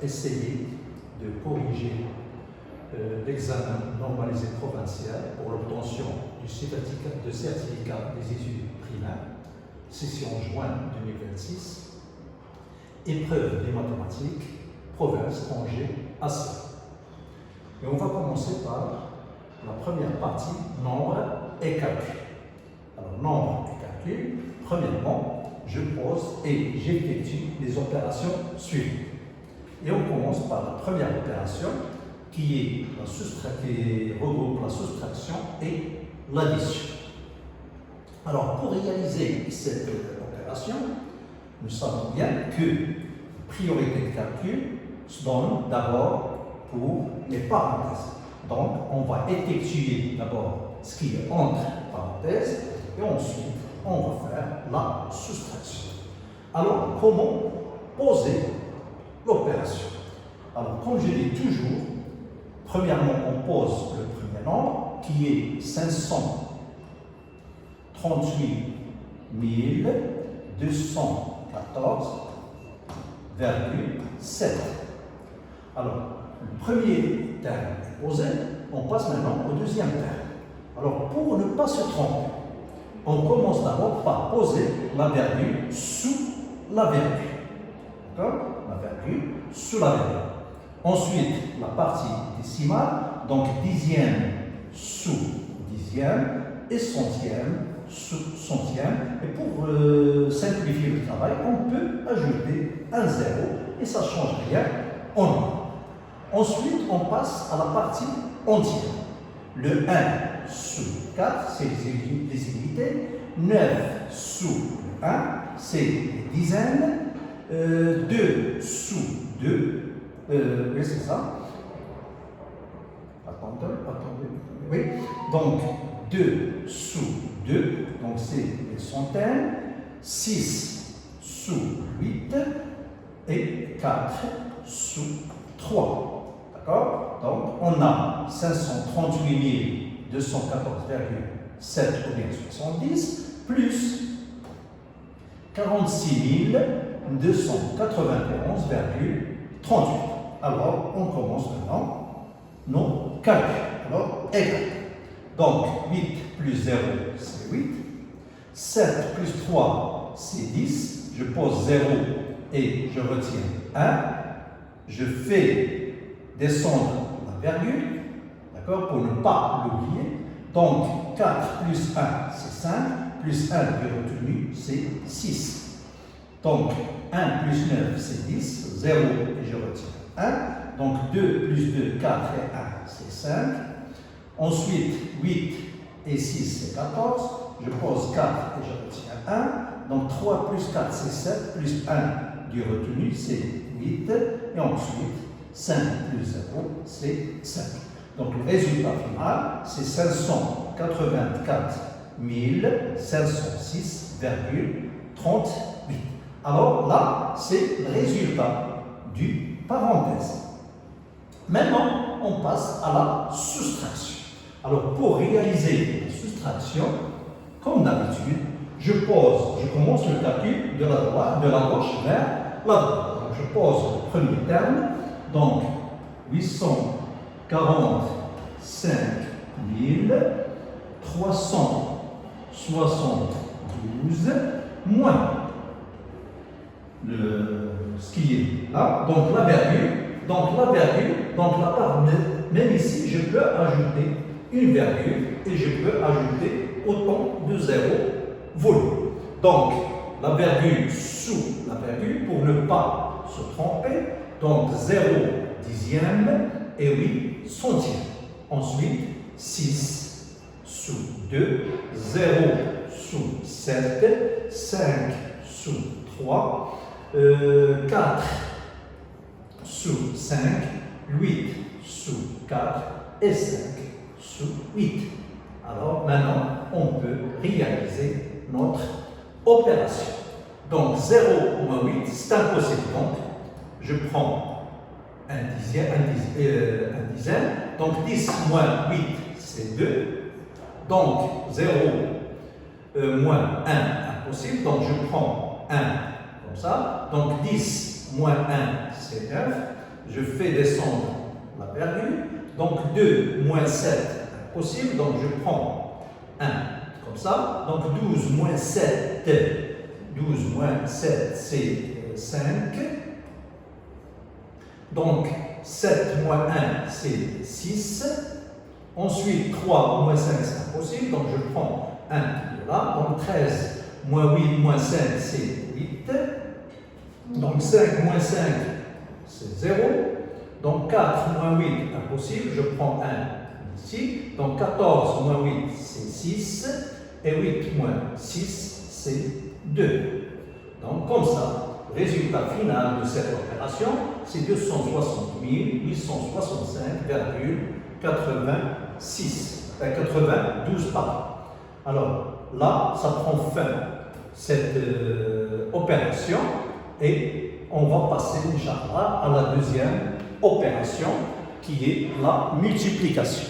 essayer de corriger l'examen normalisé provincial pour l'obtention du certificat des études primaires, session juin 2026, épreuve des mathématiques, province, Angers, Assen. Et on va commencer par la première partie, nombre et calcul. Alors, nombre et calcul, premièrement, je pose et j'effectue les opérations suivantes. Et on commence par la première opération qui regroupe la soustraction et l'addition. Alors, pour réaliser cette opération, nous savons bien que priorité de calcul se donne d'abord pour les parenthèses. Donc, on va effectuer d'abord ce qui est entre parenthèses et ensuite, on va faire la soustraction. Alors, comment poser l'opération? Alors, comme je dis toujours, premièrement, on pose le premier nombre qui est 538 214,7. Alors, le premier terme est posé, on passe maintenant au deuxième terme. Alors, pour ne pas se tromper, on commence d'abord par poser la virgule sous la virgule. D'accord? La virgule sous la virgule. Ensuite, la partie décimale, donc dixième sous dixième et centième sous centième. Et pour simplifier le travail, on peut ajouter un zéro et ça ne change rien en nombre. Ensuite, on passe à la partie entière. Le 1 sous 4, c'est les unités. 9 sous 1, c'est les dizaines. 2 sous 2, oui, c'est ça. Attendez. Oui. Donc, 2 sous 2, donc c'est les centaines. 6 sous 8 et 4 sous 3. D'accord? Donc, on a 538 214,7 ou bien 70 plus 46 291,38. Alors, on commence maintenant nos calculs. Alors, égal. Donc, 8 plus 0, c'est 8. 7 plus 3, c'est 10. Je pose 0 et je retiens 1. Je fais descendre la virgule, d'accord, pour ne pas l'oublier. Donc, 4 plus 1, c'est 5. Plus 1 de retenu, c'est 6. Donc, 1 plus 9, c'est 10. 0 et je retiens 1. Donc, 2 plus 2, 4 et 1, c'est 5. Ensuite, 8 et 6, c'est 14. Je pose 4 et je retiens 1. Donc, 3 plus 4, c'est 7. Plus 1 du retenu, c'est 8. Et ensuite, 5 plus 0, c'est 5. Donc, le résultat final, c'est 584 506,38. Alors là, c'est le résultat du parenthèse. Maintenant, on passe à la soustraction. Alors, pour réaliser la soustraction, comme d'habitude, je commence le calcul de la gauche vers la droite. Donc, je pose le premier terme, donc 845 372 moins ce qui est là, donc la virgule, donc la part, même ici, je peux ajouter une virgule et je peux ajouter autant de zéros volus. Donc, la virgule sous la virgule pour ne pas se tromper, donc 0 dixième et 8 centièmes. Ensuite, 6 sous 2, 0 sous 7, 5 sous 3, 4 sous 5, 8 sous 4 et 5 sous 8. Alors maintenant, on peut réaliser notre opération. Donc 0 moins 8, c'est impossible. Donc, je prends un dizaine. Donc 10 moins 8, c'est 2. Donc 0 moins 1, impossible. Donc je prends 1 comme ça. Donc 10 moins 1, c'est 9. je fais descendre la virgule. Donc 2 moins 7, impossible. Donc je prends 1 comme ça. Donc 12 moins 7, 12 moins 7, c'est 5. Donc 7 moins 1, c'est 6. Ensuite, 3 moins 5, c'est impossible. Donc je prends 1 qui est là. Donc 13 moins 8 moins 5, c'est 8. Donc 5 moins 5, c'est 0. Donc 4 moins 8, impossible. Je prends 1 ici. Donc 14 moins 8, c'est 6. Et 8 moins 6, c'est 2. Donc comme ça, le résultat final de cette opération, c'est 260 865,86. Pardon. Alors là, ça prend fin, cette opération, et on va passer, Inch'Allah, à la deuxième opération, qui est la multiplication.